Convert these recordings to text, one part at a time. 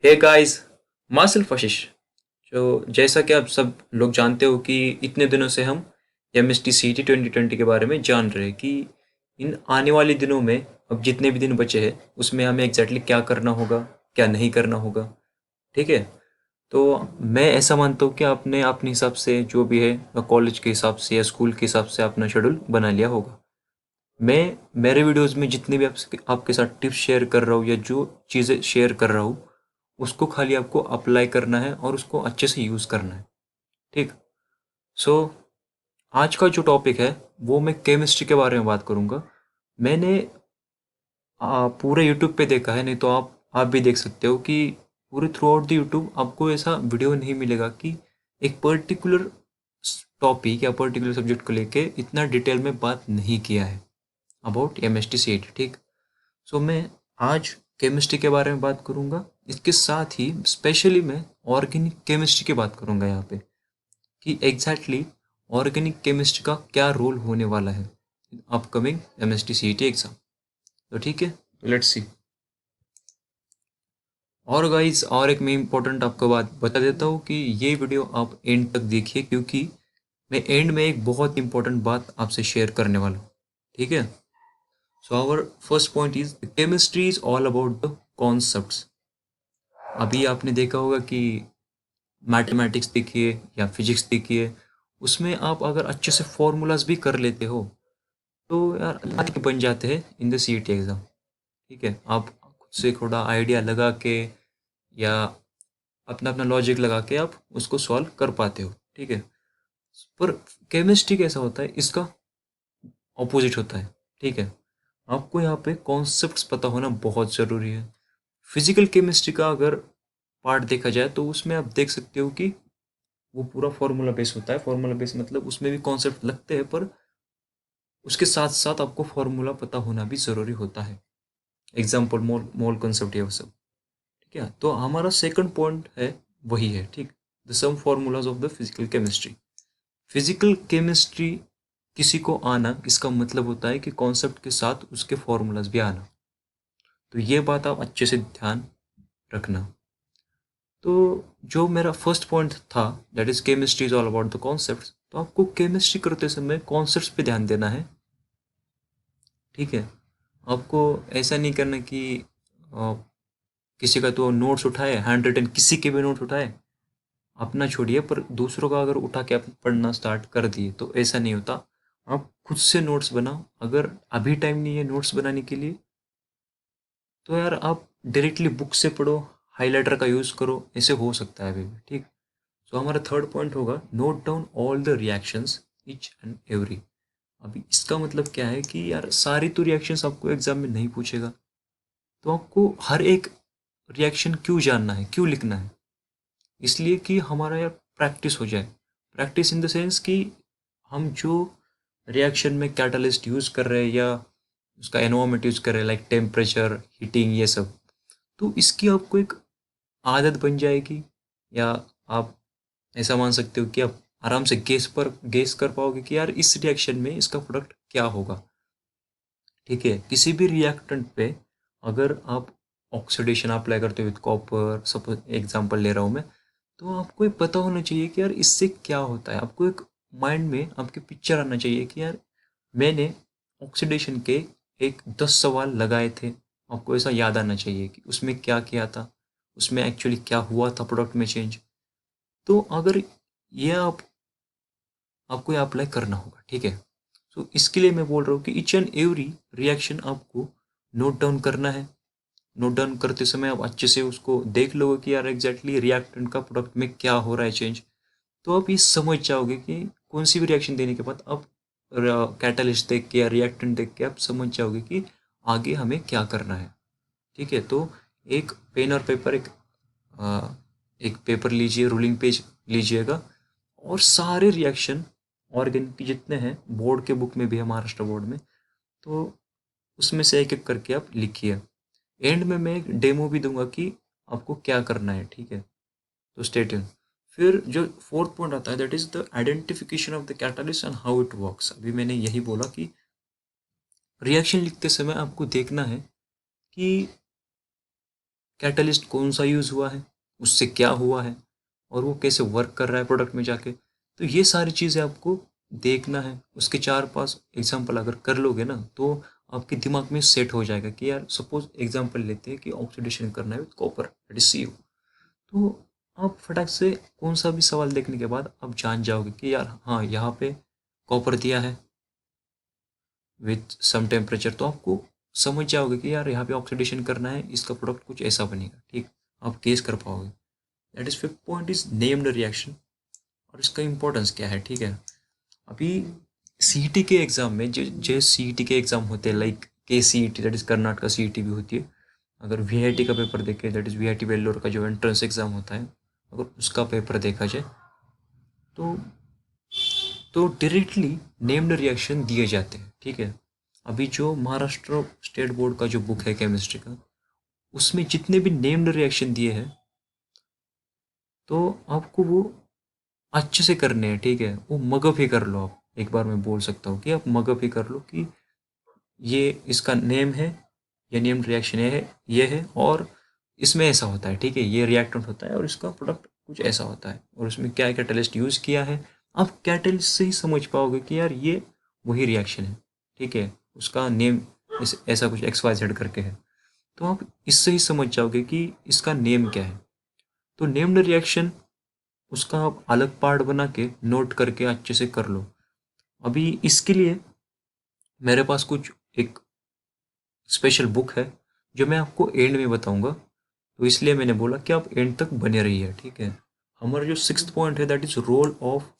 Hey guys, मासल आशीष। जो जैसा कि आप सब लोग जानते हो कि इतने दिनों से हम एमएसटी सीटी 2020 के बारे में जान रहे हैं कि इन आने वाले दिनों में अब जितने भी दिन बचे हैं उसमें हमें एग्जैक्टली क्या करना होगा, क्या नहीं करना होगा। ठीक है। तो मैं ऐसा मानता हूँ कि आपने अपने हिसाब से जो भी है कॉलेज के हिसाब से या स्कूल के हिसाब से अपना शेड्यूल बना लिया होगा। मैं मेरे वीडियोस में जितने भी आपके साथ टिप्स शेयर कर रहा हूँ या जो चीज़ें शेयर कर रहा हूँ उसको खाली आपको अप्लाई करना है और उसको अच्छे से यूज़ करना है। ठीक। सो आज का जो टॉपिक है वो मैं केमिस्ट्री के बारे में बात करूँगा। मैंने पूरे यूट्यूब पे देखा है, नहीं तो आप भी देख सकते हो कि पूरे थ्रू आउट द यूट्यूब आपको ऐसा वीडियो नहीं मिलेगा कि एक पर्टिकुलर टॉपिक या पर्टिकुलर सब्जेक्ट को लेके इतना डिटेल में बात नहीं किया है about M S T C E T. ठीक। सो मैं आज केमिस्ट्री के बारे में बात करूंगा। इसके साथ ही स्पेशली मैं ऑर्गेनिक केमिस्ट्री की बात करूंगा यहाँ पे कि एग्जैक्टली ऑर्गेनिक केमिस्ट्री का क्या रोल होने वाला है upcoming M S T C E T exam. तो ठीक है, लेट्स सी। और गाइस, और एक मैं इम्पोर्टेंट आपको बात बता देता हूँ कि ये वीडियो आप एंड तक देखिए, क्योंकि मैं एंड में एक बहुत इंपॉर्टेंट बात आपसे शेयर करने वाला हूँ। ठीक है। So our first point is chemistry is all about the concepts. अभी आपने देखा होगा कि मैथमेटिक्स देखिए या फिजिक्स देखिए, उसमें आप अगर अच्छे से फॉर्मूलाज भी कर लेते हो तो यार लाख बन जाते हैं इन द सीईटी एग्जाम। ठीक है। आप खुद से थोड़ा आइडिया लगा के या अपना अपना लॉजिक लगा के आप उसको सॉल्व कर पाते हो। ठीक है। पर केमिस्ट्री कैसा होता है, इसका ऑपोजिट होता है। ठीक है। आपको यहाँ पे कॉन्सेप्ट्स पता होना बहुत ज़रूरी है। फिजिकल केमिस्ट्री का अगर पार्ट देखा जाए तो उसमें आप देख सकते हो कि वो पूरा फॉर्मूला बेस होता है। फॉर्मूला बेस मतलब उसमें भी कॉन्सेप्ट लगते हैं, पर उसके साथ साथ आपको फॉर्मूला पता होना भी ज़रूरी होता है। एग्जाम्पल मोल मोल कॉन्सेप्ट, ये वो सब। ठीक है। तो हमारा सेकंड पॉइंट है वही है। ठीक। The some formulas of the physical chemistry. Physical chemistry किसी को आना, इसका मतलब होता है कि कॉन्सेप्ट के साथ उसके फॉर्मूलाज भी आना। तो ये बात आप अच्छे से ध्यान रखना। तो जो मेरा फर्स्ट पॉइंट था, that is chemistry is all about the concept. तो आपको केमिस्ट्री करते समय कॉन्सेप्ट्स पे ध्यान देना है। ठीक है। आपको ऐसा नहीं करना कि अ, किसी का तो नोट्स उठाए, हैंड रिटन किसी के भी नोट्स उठाए, अपना छोड़िए, पर दूसरों का अगर उठा के आप पढ़ना स्टार्ट कर दिए तो ऐसा नहीं होता। आप खुद से नोट्स बनाओ। अगर अभी टाइम नहीं है नोट्स बनाने के लिए तो यार आप डायरेक्टली बुक से पढ़ो, हाइलाइटर का यूज़ करो, ऐसे हो सकता है अभी भी। ठीक। तो हमारा थर्ड पॉइंट होगा note down all the reactions each and every. अभी इसका मतलब क्या है कि यार सारी तो रिएक्शंस आपको एग्जाम में नहीं पूछेगा, तो आपको हर एक रिएक्शन क्यों जानना है, क्यों लिखना है। इसलिए कि हमारा यार प्रैक्टिस हो जाए। प्रैक्टिस इन द सेंस कि हम जो रिएक्शन में कैटलिस्ट यूज़ कर रहे हैं या उसका एनवायरनमेंट यूज़ कर रहे हैं, लाइक टेम्परेचर, हीटिंग, ये सब, तो इसकी आपको एक आदत बन जाएगी। या आप ऐसा मान सकते हो कि आप आराम से गेस कर पाओगे कि यार इस रिएक्शन में इसका प्रोडक्ट क्या होगा। ठीक है। किसी भी रिएक्टेंट पे अगर आप ऑक्सीडेशन अप्लाई करते हो विद कॉपर, सपोज एग्जांपल ले रहा हूँ मैं, तो आपको ये पता होना चाहिए कि यार इससे क्या होता है। आपको एक माइंड में आपके पिक्चर आना चाहिए कि यार मैंने ऑक्सीडेशन के एक 10 सवाल लगाए थे। आपको ऐसा याद आना चाहिए कि उसमें क्या किया था, उसमें एक्चुअली क्या हुआ था प्रोडक्ट में चेंज। तो अगर ये आपको ये अप्लाई करना होगा। ठीक है। सो इसके लिए मैं बोल रहा हूँ कि ईच एंड एवरी रिएक्शन आपको नोट डाउन करना है। नोट डाउन करते समय आप अच्छे से उसको देख लोगे कि यार एग्जैक्टली रिएक्टेंट का प्रोडक्ट में क्या हो रहा है चेंज। तो आप ये समझ जाओगे कि कौन सी भी रिएक्शन देने के बाद आप कैटलिस्ट देख के या रिएक्टेंट देख के आप समझ जाओगे कि आगे हमें क्या करना है। ठीक है। तो एक पेन और पेपर, अ, एक पेपर लीजिए, रूलिंग पेज लीजिएगा, और सारे रिएक्शन ऑर्गेनिक के जितने हैं, बोर्ड के बुक में भी है, महाराष्ट्र बोर्ड में, तो उसमें से एक एक करके आप लिखिए। एंड में मैं एक डेमो भी दूंगा कि आपको क्या करना है। ठीक है। तो स्टे ट्यून। फिर जो फोर्थ पॉइंट आता है, that is the identification of the catalyst and how it works. अभी मैंने यही बोला कि रिएक्शन लिखते समय आपको देखना है कि कैटलिस्ट कौन सा यूज़ हुआ है, उससे क्या हुआ है, और वो कैसे वर्क कर रहा है प्रोडक्ट में जाके। तो ये सारी चीज़ें आपको देखना है। उसके 4-5 एग्जाम्पल अगर कर लोगे ना तो आपके दिमाग में सेट हो जाएगा कि यार सपोज एग्जाम्पल लेते हैं कि ऑक्सीडेशन करना है with copper, that is CO। तो आप फटाक से कौन सा भी सवाल देखने के बाद आप जान जाओगे कि यार हाँ, यहाँ पे कॉपर दिया है विथ सम टेम्परेचर, तो आपको समझ जाओगे कि यार यहाँ पे ऑक्सीडेशन करना है, इसका प्रोडक्ट कुछ ऐसा बनेगा। ठीक, आप केस कर पाओगे। That is fifth point is named reaction, और इसका इंपॉर्टेंस क्या है। ठीक है, अभी CET के एग्जाम में जो CET के एग्जाम होते हैं, like KCET, that is Karnataka CET भी होती है। अगर VIT का पेपर देखे, दैट इज VIT वेल्लोर का जो एंट्रेंस एग्जाम होता है, अगर उसका पेपर देखा जाए तो डायरेक्टली नेम्ड रिएक्शन दिए जाते हैं। ठीक है, अभी जो महाराष्ट्र स्टेट बोर्ड का जो बुक है केमिस्ट्री का, उसमें जितने भी नेम्ड रिएक्शन दिए हैं तो आपको वो अच्छे से करने हैं। ठीक है, वो मगअप ही कर लो आप। एक बार मैं बोल सकता हूँ कि आप मगअप ही कर लो कि ये इसका नेम है, ये नेम्ड रिएक्शन ये है, और इसमें ऐसा होता है। ठीक है, ये रिएक्टेंट होता है और इसका प्रोडक्ट कुछ ऐसा होता है, और उसमें क्या कैटलिस्ट यूज़ किया है। आप कैटलिस्ट से ही समझ पाओगे कि यार ये वही रिएक्शन है। ठीक है, उसका नेम ऐसा कुछ XYZ करके है, तो आप इससे ही समझ जाओगे कि इसका नेम क्या है। तो नेम्ड रिएक्शन उसका आप अलग पार्ट बना के नोट करके अच्छे से कर लो। अभी इसके लिए मेरे पास कुछ एक स्पेशल बुक है जो मैं आपको एंड में बताऊंगा, तो इसलिए मैंने बोला कि आप एंड तक बने रहिए। ठीक है, हमारा जो सिक्स्थ पॉइंट है that is role of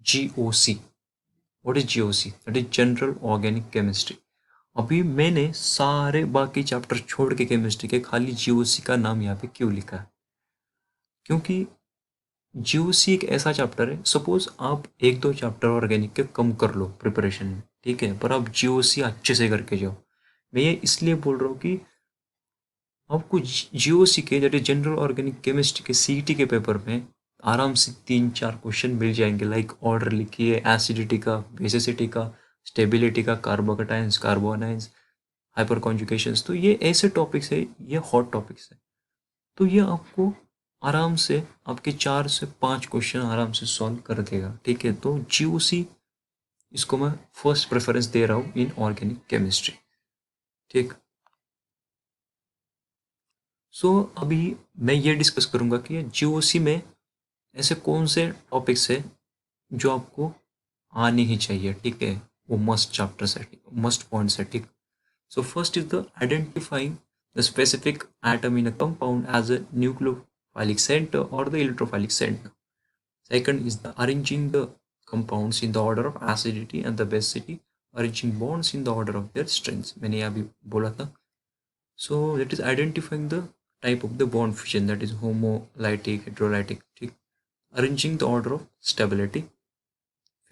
GOC। What is GOC? That is general organic chemistry. अभी मैंने सारे बाकी चैप्टर छोड़ के केमिस्ट्री के खाली GOC का नाम यहाँ पे क्यों लिखा है, क्योंकि GOC एक ऐसा चैप्टर है, सपोज आप एक दो चैप्टर ऑर्गेनिक के कम कर लो प्रिपरेशन में, ठीक है, पर आप GOC अच्छे से करके जाओ। मैं ये इसलिए बोल रहा हूँ कि आपको GOC के, that is general organic chemistry के CET के पेपर में आराम से 3-4 क्वेश्चन मिल जाएंगे। लाइक ऑर्डर लिखिए, एसिडिटी का, बेसिसिटी का, स्टेबिलिटी का, कार्बोकेटाइंस, कार्बोनाइंस, हाइपर कॉन्जुगेशंस। तो ये ऐसे टॉपिक्स है, ये हॉट टॉपिक्स है। तो ये आपको आराम से आपके 4 से 5 क्वेश्चन आराम से सॉल्व कर देगा। ठीक है, तो GOC इसको मैं फर्स्ट प्रेफरेंस दे रहा हूँ इन ऑर्गेनिक केमिस्ट्री। ठीक, सो अभी मैं ये डिस्कस करूंगा कि GOC में ऐसे कौन से टॉपिक्स है जो आपको आने ही चाहिए। ठीक है, वो मस्ट चैप्टर्स है, मस्ट पॉइंट्स है। ठीक, so first is the identifying the specific atom in a compound as a nucleophilic center or the electrophilic center. Second is the arranging the compounds in the order of acidity and the basicity, arranging bonds in the order of their strengths. मैंने यहाँ भी बोला था। So that is identifying the type of the bond fusion, that is homolytic, heterolytic. ठीक, arranging the order of stability,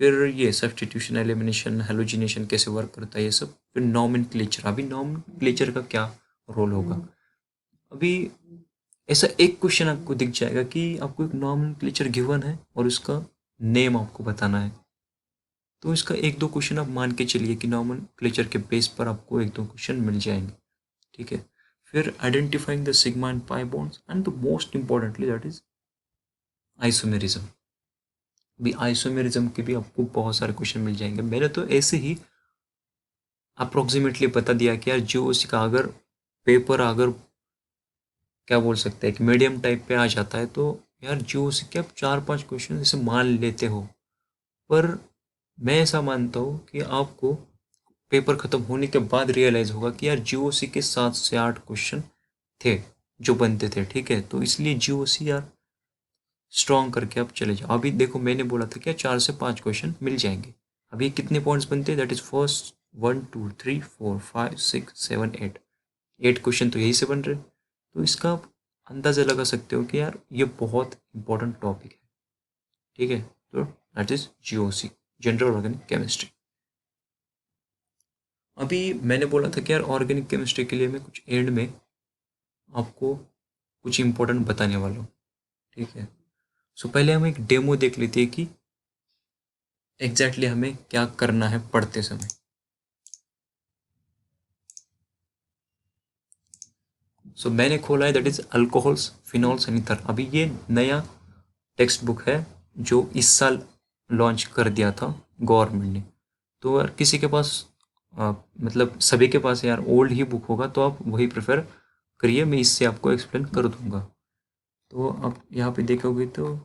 फिर ये substitution, elimination, halogenation कैसे work करता है, ये सब। फिर नॉमेनक्लेचर, अभी नॉमेनक्लेचर का क्या रोल होगा। अभी ऐसा एक क्वेश्चन आपको दिख जाएगा कि आपको एक नॉमेनक्लेचर गिवन है और उसका नेम आपको बताना है, तो इसका एक दो क्वेश्चन आप मान के चलिए कि नॉमेनक्लेचर के बेस पर आपको एक दो क्वेश्चन मिल जाएंगे। ठीक है, फिर identifying the sigma and pi bonds, and the most importantly that is isomerism. भी आइसोमेरिज्म के भी आपको बहुत सारे क्वेश्चन मिल जाएंगे। मैंने तो ऐसे ही अप्रोक्सीमेटली बता दिया कि यार GOC का अगर पेपर, अगर क्या बोल सकते हैं, एक मीडियम टाइप पे आ जाता है तो यार GOC के आप 4-5 क्वेश्चन जैसे मान लेते हो। पर मैं ऐसा मानता हूँ कि आपको पेपर खत्म होने के बाद रियलाइज होगा कि यार GOC के 7 से 8 क्वेश्चन थे जो बनते थे। ठीक है, तो इसलिए GOC यार स्ट्रॉन्ग करके आप चले जाओ। अभी देखो मैंने बोला था क्या 4 से 5 क्वेश्चन मिल जाएंगे। अभी कितने पॉइंट्स बनते हैं, दैट इज फर्स्ट 1 2 3 4 5 6 7 8, 8 क्वेश्चन तो यही से बन रहे हैं। तो इसका आप अंदाज़ा लगा सकते हो कि यार ये बहुत इंपॉर्टेंट टॉपिक है। ठीक है, तो that is GOC, general organic chemistry. अभी मैंने बोला था कि यार ऑर्गेनिक केमिस्ट्री के लिए मैं कुछ एंड में आपको कुछ इंपॉर्टेंट बताने वाला हूँ। ठीक है, सो पहले हम एक डेमो देख लेते हैं कि एग्जैक्टली हमें क्या करना है पढ़ते समय। सो मैंने खोला है, that is alcohols, phenols and ether. अभी ये नया टेक्स्ट बुक है जो इस साल लॉन्च कर दिया था गवर्नमेंट ने। तो अगर किसी के पास मतलब सभी के पास यार ओल्ड ही बुक होगा तो आप वही प्रेफर करिए, मैं इससे आपको एक्सप्लेन कर दूंगा। तो आप यहाँ पे देखोगे तो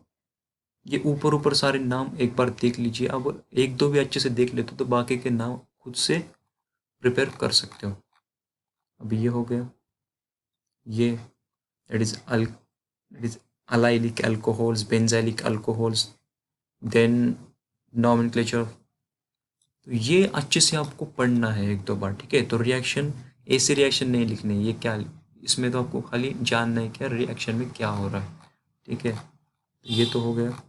ये ऊपर ऊपर सारे नाम एक बार देख लीजिए। अब एक दो भी अच्छे से देख लेते हो तो बाकी के नाम खुद से प्रिपेयर कर सकते हो। अभी ये हो गया, ये it is it is allylic alcohols, benzylic alcohols, then nomenclature. तो ये अच्छे से आपको पढ़ना है एक दो बार, ठीक है। तो रिएक्शन, ऐसे रिएक्शन नहीं लिखने, ये क्या, इसमें तो आपको खाली जानना है क्या रिएक्शन में क्या हो रहा है, ठीक है। ये तो हो गया।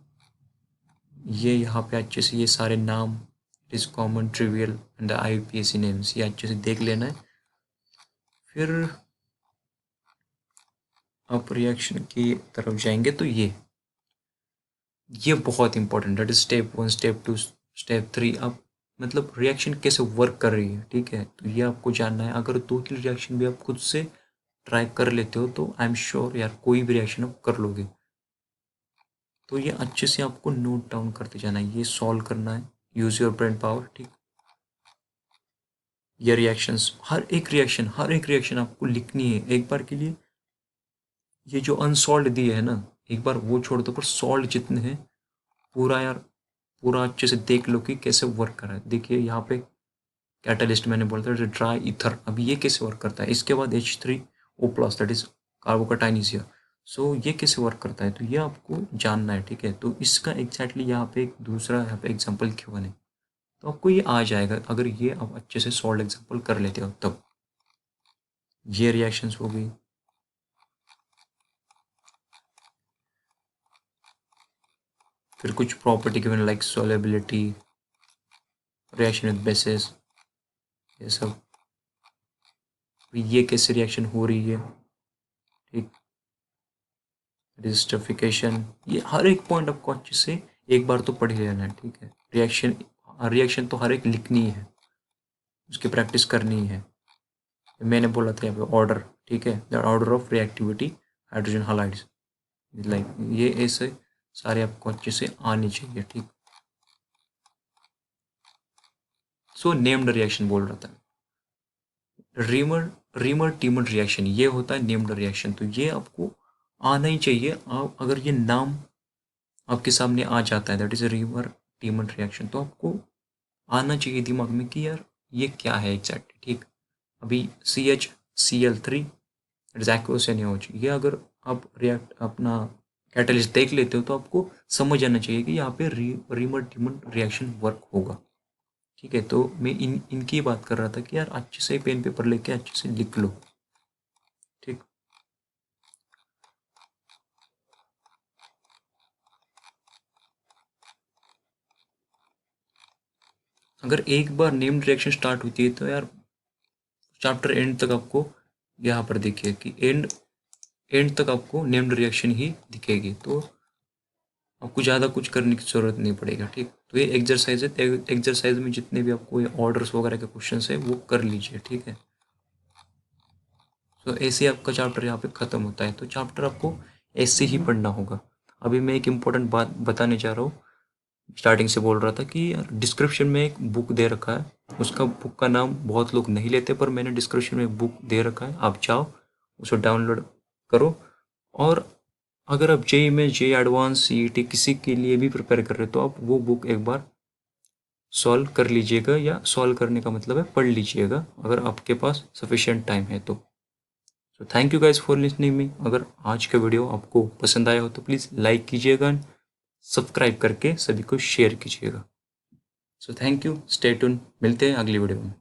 ये यहाँ पे अच्छे से ये सारे नाम, it is common trivial and the IUPAC names, ये अच्छे से देख लेना है। फिर आप रिएक्शन की तरफ जाएंगे तो ये बहुत important, that is step 1, step 2, step 3। आप मतलब रिएक्शन कैसे वर्क कर रही है, ठीक है। तो ये आपको जानना है। अगर 2-3 रिएक्शन भी आप खुद से ट्राई कर लेते हो तो आई एम श्योर यार कोई भी रिएक्शन आप कर लोगे। तो ये अच्छे से आपको नोट डाउन करते जाना है, ये सॉल्व करना है, यूज योर ब्रेन पावर, ठीक। ये रिएक्शंस, हर एक रिएक्शन आपको लिखनी है एक बार के लिए। ये जो अनसॉल्व दिए है ना, एक बार वो छोड़ दो, पर सॉल्व जितने हैं पूरा यार, पूरा अच्छे से देख लो कि कैसे वर्क कर रहा है। देखिए यहाँ पे कैटलिस्ट मैंने बोला था ड्राई ईथर, अभी ये कैसे वर्क करता है। इसके बाद H3O+, दैट इज कार्बोकटाइनिसिया। सो ये कैसे वर्क करता है, तो ये आपको जानना है, ठीक है। तो इसका एग्जैक्टली यहाँ पे एक दूसरा यहाँ पे एग्जाम्पल क्यों है, तो आपको ये आ जाएगा अगर ये आप अच्छे से सॉल्व एग्जाम्पल कर लेते हो तब। ये रिएक्शंस हो गई। फिर कुछ property given like solubility, reaction with basis, ये सब, ये कैसे रिएक्शन हो रही है, ठीक। रजिस्टरिफिकेशन, ये हर एक पॉइंट आपको अच्छे से एक बार तो पढ़ ही लेना है, ठीक है। रिएक्शन तो हर एक लिखनी है, उसकी प्रैक्टिस करनी है। मैंने बोला था यहाँ पे ऑर्डर, ठीक है, the order of reactivity hydrogen halides, like ये ऐसे सारे आपको अच्छे से आने चाहिए, ठीक। सो नेम्ड रिएक्शन बोल रहा था, रीमर रीमर टीमर रिएक्शन, ये होता है नेम्ड रिएक्शन। तो ये आपको आना ही चाहिए। आप अगर ये नाम आपके सामने आ जाता है, that is reamer teamer reaction, तो आपको आना चाहिए दिमाग में कि यार ये क्या है एग्जैक्टली, ठीक। अभी CHCl3 एक्वस NaOH, ये अगर आप रिएक्ट अपना कैटलिस्ट देख लेते हो तो आपको समझ आना चाहिए कि यहाँ पे रीमर टीमर रिएक्शन वर्क होगा, ठीक है। तो मैं इनकी बात कर रहा था कि यार अच्छे से पेन पेपर लेके अच्छे से लिख लो, ठीक। अगर एक बार नेम्ड रिएक्शन स्टार्ट होती है तो यार चैप्टर एंड तक आपको, यहाँ पर देखिए कि एंड एंड तक आपको नेम्ड रिएक्शन ही दिखेगी। तो आपको ज़्यादा कुछ करने की ज़रूरत नहीं पड़ेगा, ठीक। तो ये एक्सरसाइज है, एक्सरसाइज में जितने भी आपको ये ऑर्डर्स वगैरह के क्वेश्चन है वो कर लीजिए, ठीक है। तो ऐसे आपका चैप्टर यहाँ पे ख़त्म होता है। तो चैप्टर आपको ऐसे ही पढ़ना होगा। अभी मैं एक इम्पोर्टेंट बात बताने जा रहा हूँ, स्टार्टिंग से बोल रहा था कि यार डिस्क्रिप्शन में एक बुक दे रखा है, उसका बुक का नाम बहुत लोग नहीं लेते, पर मैंने डिस्क्रिप्शन में एक बुक दे रखा है, आप जाओ उसे डाउनलोड करो। और अगर आप जेई में, जेई एडवांस, CET किसी के लिए भी प्रिपेयर कर रहे हो तो आप वो बुक एक बार सॉल्व कर लीजिएगा, या सॉल्व करने का मतलब है पढ़ लीजिएगा अगर आपके पास सफिशिएंट टाइम है तो। So thank you guys for listening me. अगर आज का वीडियो आपको पसंद आया हो तो प्लीज़ लाइक कीजिएगा, सब्सक्राइब करके सभी को शेयर कीजिएगा। So thank you, stay tune, मिलते हैं अगली वीडियो में।